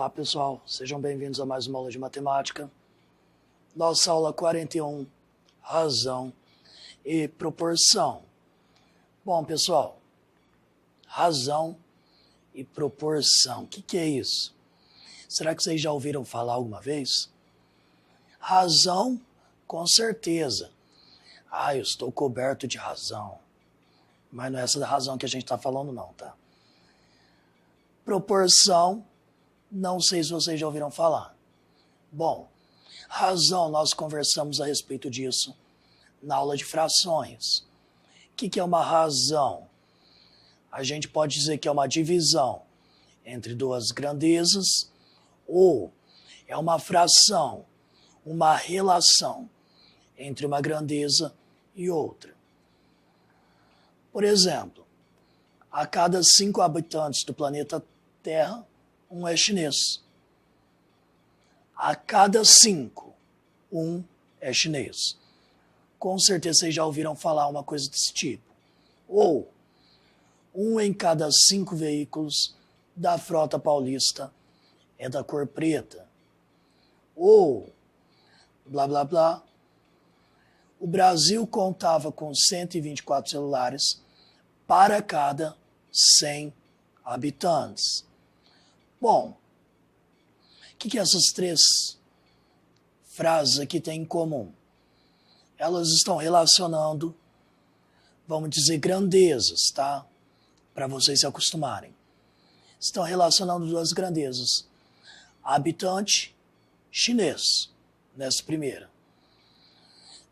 Olá pessoal, sejam bem-vindos a mais uma aula de matemática. Nossa aula 41, razão e proporção. Bom pessoal, razão e proporção, o que é isso? Será que vocês já ouviram falar alguma vez? Razão, com certeza. Eu estou coberto de razão. Mas não é essa da razão que a gente está falando não, tá? Proporção, não sei se vocês já ouviram falar. Bom, razão, nós conversamos a respeito disso na aula de frações. O que é uma razão? A gente pode dizer que é uma divisão entre duas grandezas ou é uma fração, uma relação entre uma grandeza e outra. Por exemplo, a cada 5 habitantes do planeta Terra, um é chinês. A cada 5, um é chinês. Com certeza vocês já ouviram falar uma coisa desse tipo. Ou, 1 em cada 5 veículos da frota paulista é da cor preta. Ou, blá blá blá, o Brasil contava com 124 celulares para cada 100 habitantes. Bom, o que essas 3 frases aqui têm em comum? Elas estão relacionando, vamos dizer, grandezas, tá? Para vocês se acostumarem. Estão relacionando 2 grandezas. Habitante, chinês, nessa primeira.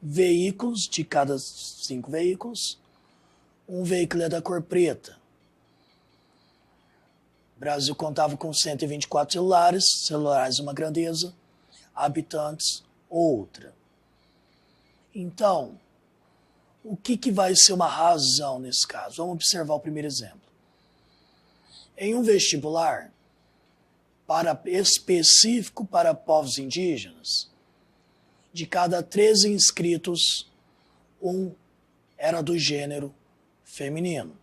Veículos, de cada 5 veículos, um veículo é da cor preta. O Brasil contava com 124 celulares uma grandeza, habitantes outra. Então, o que vai ser uma razão nesse caso? Vamos observar o primeiro exemplo. Em um vestibular específico para povos indígenas, de cada 13 inscritos, um era do gênero feminino.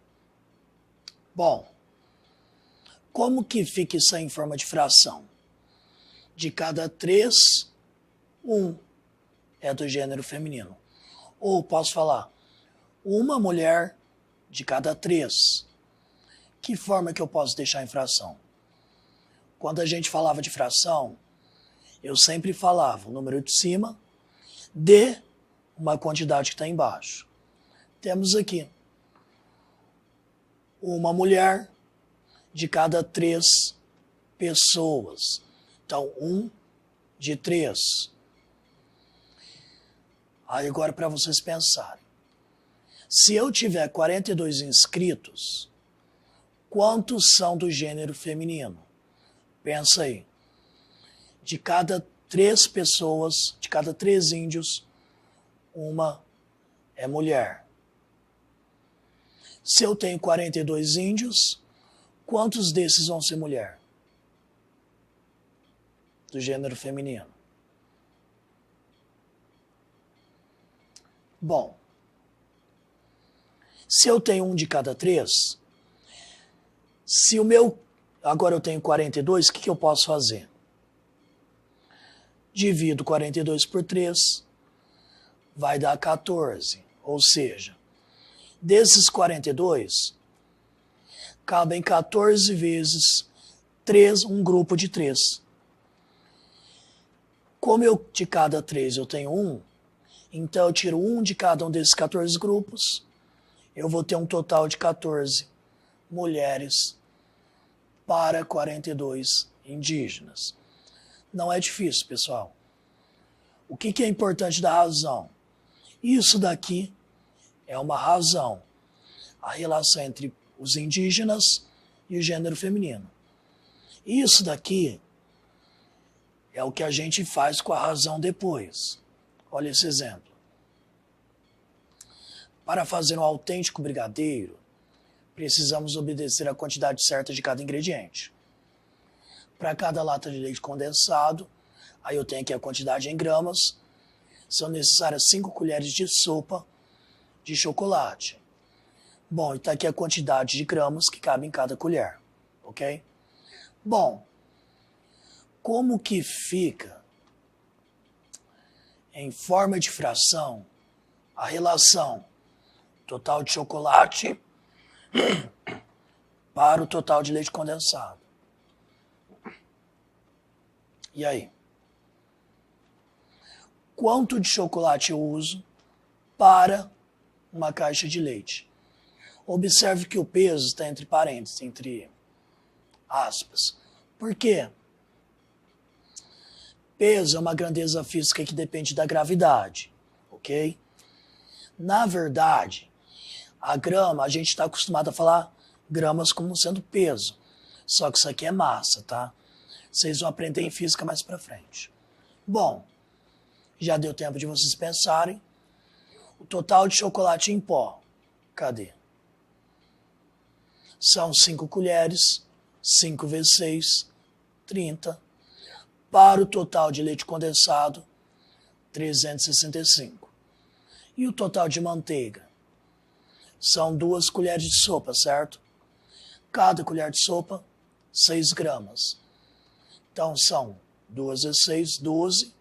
Bom, como que fica isso aí em forma de fração? De cada 3, um é do gênero feminino. Ou posso falar, uma mulher de cada 3. Que forma que eu posso deixar em fração? Quando a gente falava de fração, eu sempre falava o número de cima de uma quantidade que está embaixo. Temos aqui uma mulher de cada 3 pessoas. Então, 1 de 3. Aí agora para vocês pensarem. Se eu tiver 42 inscritos, quantos são do gênero feminino? Pensa aí. De cada 3 pessoas, de cada 3 índios, uma é mulher. Se eu tenho 42 índios, quantos desses vão ser mulher? Do gênero feminino. Bom, se eu tenho 1 de cada 3, se o meu... Agora eu tenho 42, o que eu posso fazer? Divido 42 por 3, vai dar 14. Ou seja, desses 42... cabem 14 vezes 3, um grupo de 3. Como de cada 3 eu tenho 1, então eu tiro 1 de cada um desses 14 grupos, eu vou ter um total de 14 mulheres para 42 indígenas. Não é difícil, pessoal. O que é importante da razão? Isso daqui é uma razão. A relação entre os indígenas e o gênero feminino. Isso daqui é o que a gente faz com a razão depois. Olha esse exemplo. Para fazer um autêntico brigadeiro, precisamos obedecer a quantidade certa de cada ingrediente. Para cada lata de leite condensado, aí eu tenho aqui a quantidade em gramas, são necessárias 5 colheres de sopa de chocolate. Bom, e está aqui a quantidade de gramas que cabe em cada colher, ok? Bom, como que fica em forma de fração a relação total de chocolate para o total de leite condensado. E aí? Quanto de chocolate eu uso para uma caixa de leite? Observe que o peso está entre parênteses, entre aspas. Por quê? Peso é uma grandeza física que depende da gravidade, ok? Na verdade, a grama, a gente está acostumado a falar gramas como sendo peso. Só que isso aqui é massa, tá? Vocês vão aprender em física mais pra frente. Bom, já deu tempo de vocês pensarem. O total de chocolate em pó, cadê? São 5 colheres, 5 vezes 6, 30. Para o total de leite condensado, 365. E o total de manteiga? São 2 colheres de sopa, certo? Cada colher de sopa, 6 gramas. Então são 2 vezes 6, 12,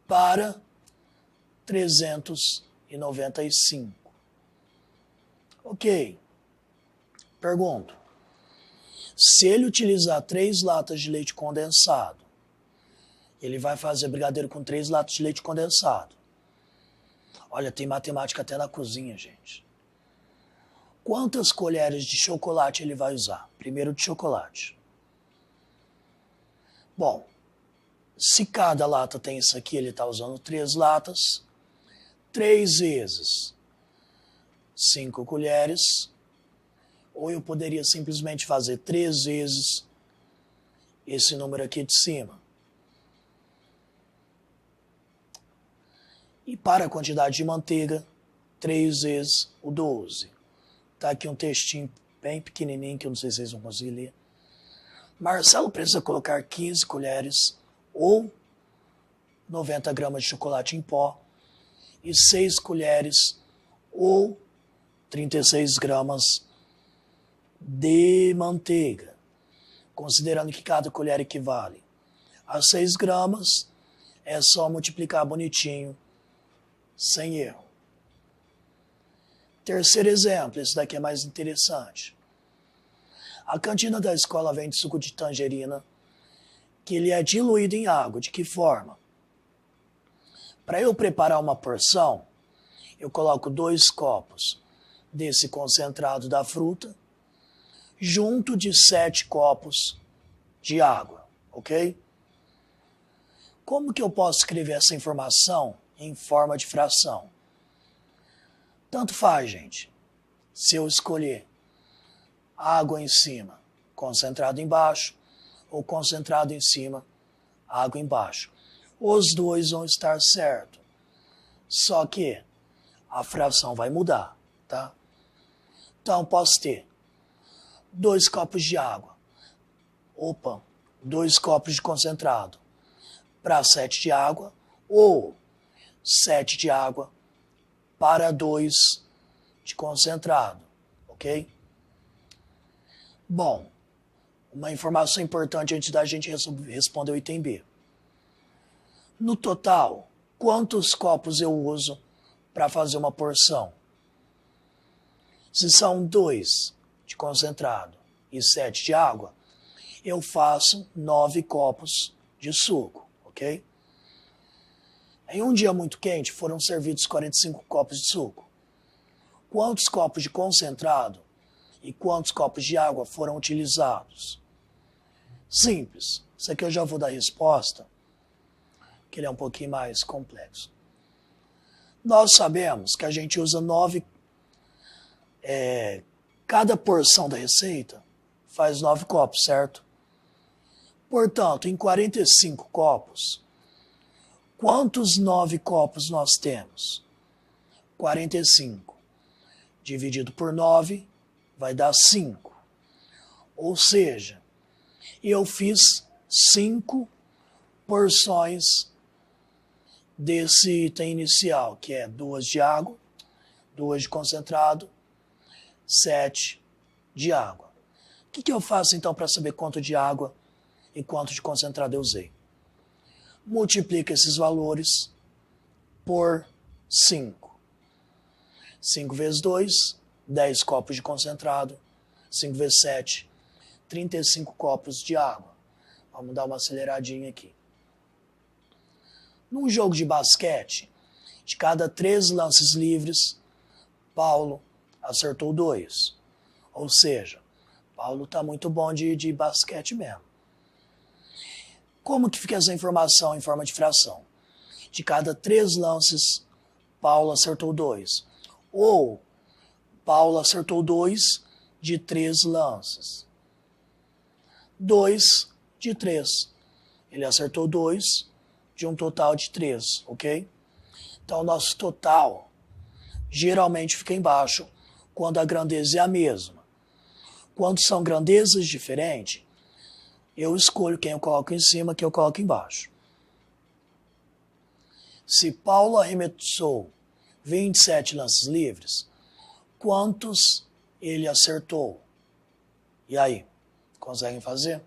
para 395. Ok. Pergunto. Se ele utilizar 3 latas de leite condensado, ele vai fazer brigadeiro com 3 latas de leite condensado. Olha, tem matemática até na cozinha, gente. Quantas colheres de chocolate ele vai usar? Primeiro de chocolate. Bom, se cada lata tem isso aqui, ele está usando 3 latas. 3 vezes 5 colheres. Ou eu poderia simplesmente fazer 3 vezes esse número aqui de cima. E para a quantidade de manteiga, 3 vezes o 12. Está aqui um textinho bem pequenininho que eu não sei se vocês vão conseguir ler. Marcelo precisa colocar 15 colheres ou 90 gramas de chocolate em pó e 6 colheres ou 36 gramas de manteiga, considerando que cada colher equivale a 6 gramas, é só multiplicar bonitinho, sem erro. Terceiro exemplo, esse daqui é mais interessante. A cantina da escola vende suco de tangerina, que ele é diluído em água. De que forma? Para eu preparar uma porção, eu coloco 2 copos desse concentrado da fruta, junto de 7 copos de água, ok? Como que eu posso escrever essa informação em forma de fração? Tanto faz, gente. Se eu escolher água em cima, concentrado embaixo, ou concentrado em cima, água embaixo. Os dois vão estar certos. Só que a fração vai mudar, tá? Então, posso ter 2 copos de água. 2 copos de concentrado para 7 de água, ou 7 de água para 2 de concentrado, ok? Bom, uma informação importante antes da gente responder o item B. No total, quantos copos eu uso para fazer uma porção? Se são 2 de concentrado e 7 de água, eu faço 9 copos de suco, ok? Em um dia muito quente, foram servidos 45 copos de suco. Quantos copos de concentrado e quantos copos de água foram utilizados? Simples. Isso aqui eu já vou dar resposta, que ele é um pouquinho mais complexo. Nós sabemos que a gente usa 9... cada porção da receita faz 9 copos, certo? Portanto, em 45 copos, quantos 9 copos nós temos? 45 dividido por 9 vai dar 5. Ou seja, eu fiz 5 porções desse item inicial, que é 2 de água, 2 de concentrado, 7 de água. O que eu faço então para saber quanto de água e quanto de concentrado eu usei. Multiplica esses valores por 5. 5 vezes 2, 10 copos de concentrado. 5 vezes 7, 35 copos de água. Vamos dar uma aceleradinha aqui. Num jogo de basquete, de cada 3 lances livres, Paulo acertou 2. Ou seja, Paulo está muito bom de basquete mesmo. Como que fica essa informação em forma de fração? De cada 3 lances, Paulo acertou 2. Ou Paulo acertou 2 de 3 lances. 2 de 3. Ele acertou 2 de um total de 3, ok? Então, o nosso total geralmente fica embaixo quando a grandeza é a mesma. Quando são grandezas diferentes, eu escolho quem eu coloco em cima, quem eu coloco embaixo. Se Paulo arremessou 27 lances livres, quantos ele acertou? E aí, conseguem fazer?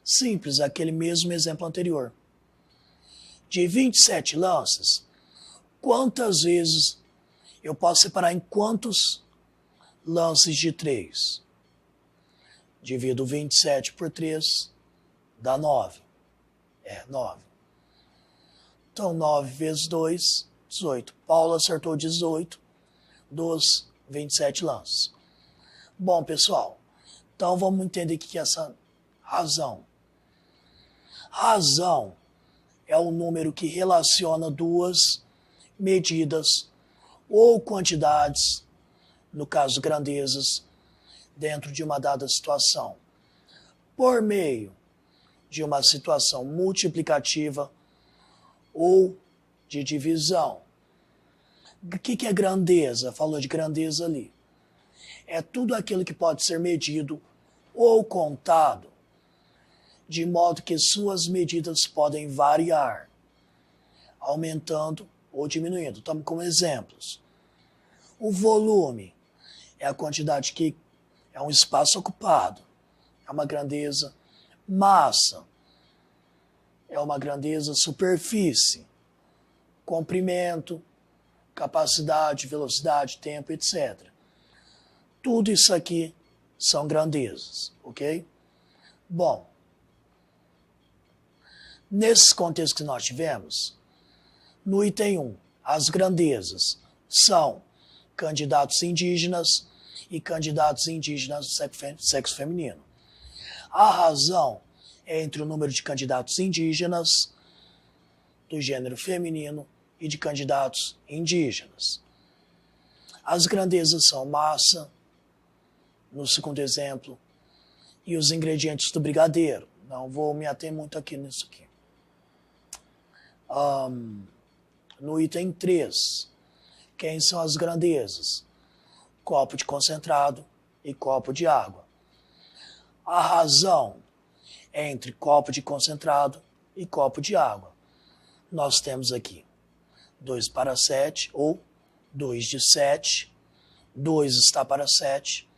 Simples, aquele mesmo exemplo anterior. De 27 lances, quantas vezes eu posso separar em quantos lances de 3? Divido 27 por 3, dá 9. 9. Então, 9 vezes 2, 18. Paulo acertou 18 dos 27 lances. Bom, pessoal, então vamos entender o que é essa razão. Razão é o número que relaciona duas medidas ou quantidades, no caso grandezas, dentro de uma dada situação, por meio de uma situação multiplicativa ou de divisão. O que é grandeza? Falou de grandeza ali. É tudo aquilo que pode ser medido ou contado, de modo que suas medidas podem variar, aumentando ou diminuindo. Estamos como exemplos. O volume é a quantidade que é um espaço ocupado, é uma grandeza. Massa é uma grandeza. Superfície, comprimento, capacidade, velocidade, tempo, etc. Tudo isso aqui são grandezas, ok? Bom, nesse contexto que nós tivemos, no item 1, as grandezas são candidatos indígenas e candidatos indígenas do sexo feminino. A razão é entre o número de candidatos indígenas do gênero feminino e de candidatos indígenas. As grandezas são massa, no segundo exemplo, e os ingredientes do brigadeiro. Não vou me ater muito aqui nisso aqui. No item 3, quem são as grandezas? Copo de concentrado e copo de água. A razão é entre copo de concentrado e copo de água. Nós temos aqui 2 para 7, ou 2 de 7, 2 está para 7,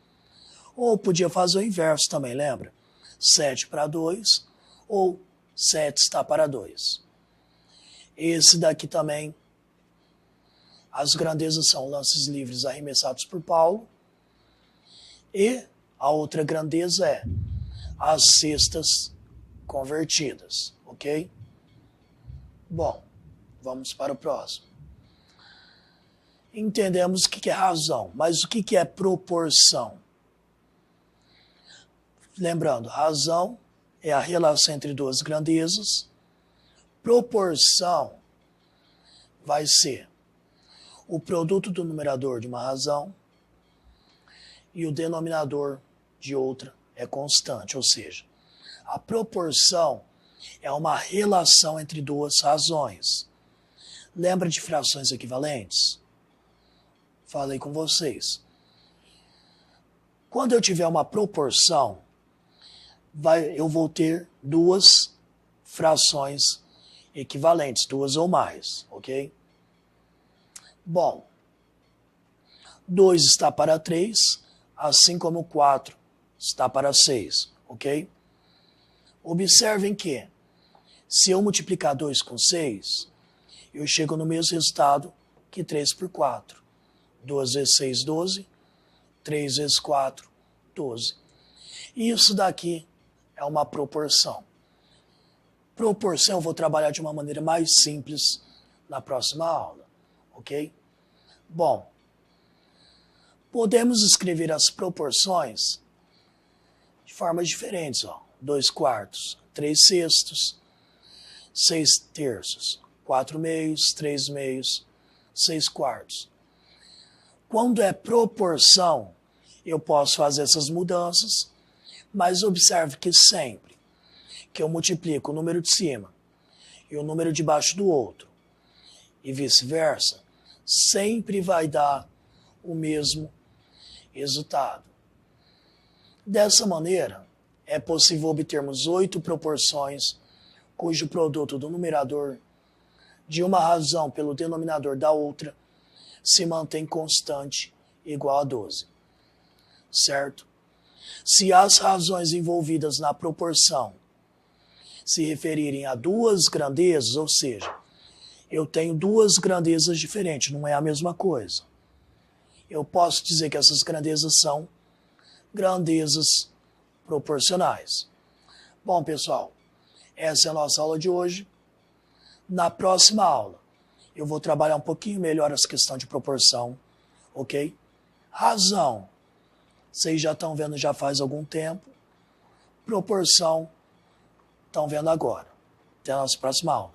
ou podia fazer o inverso também, lembra? 7 para 2, ou 7 está para 2. Esse daqui também, as grandezas são lances livres arremessados por Paulo, e a outra grandeza é as cestas convertidas, ok? Bom, vamos para o próximo. Entendemos o que é razão, mas o que é proporção? Lembrando, razão é a relação entre duas grandezas. Proporção vai ser o produto do numerador de uma razão e o denominador de outra é constante, ou seja, a proporção é uma relação entre duas razões. Lembra de frações equivalentes? Falei com vocês. Quando eu tiver uma proporção, eu vou ter duas frações equivalentes, 2 ou mais, ok? Bom, 2 está para 3, assim como 4 está para 6, ok? Observem que, se eu multiplicar 2 com 6, eu chego no mesmo resultado que 3 por 4. 2 vezes 6, 12. 3 vezes 4, 12. Isso daqui é uma proporção. Proporção eu vou trabalhar de uma maneira mais simples na próxima aula, ok? Bom, podemos escrever as proporções de formas diferentes, ó. 2 quartos, 3 sextos, 6 terços, 4 meios, 3 meios, 6 quartos. Quando é proporção, eu posso fazer essas mudanças, mas observe que sempre que eu multiplico o número de cima e o número de baixo do outro, e vice-versa, sempre vai dar o mesmo resultado. Dessa maneira, é possível obtermos 8 proporções cujo produto do numerador de uma razão pelo denominador da outra se mantém constante igual a 12. Certo? Se as razões envolvidas na proporção se referirem a duas grandezas, ou seja, eu tenho duas grandezas diferentes, não é a mesma coisa. Eu posso dizer que essas grandezas são grandezas proporcionais. Bom, pessoal, essa é a nossa aula de hoje. Na próxima aula, eu vou trabalhar um pouquinho melhor essa questão de proporção, ok? Razão, vocês já estão vendo já faz algum tempo. Proporção, estão vendo agora. Até a nossa próxima aula.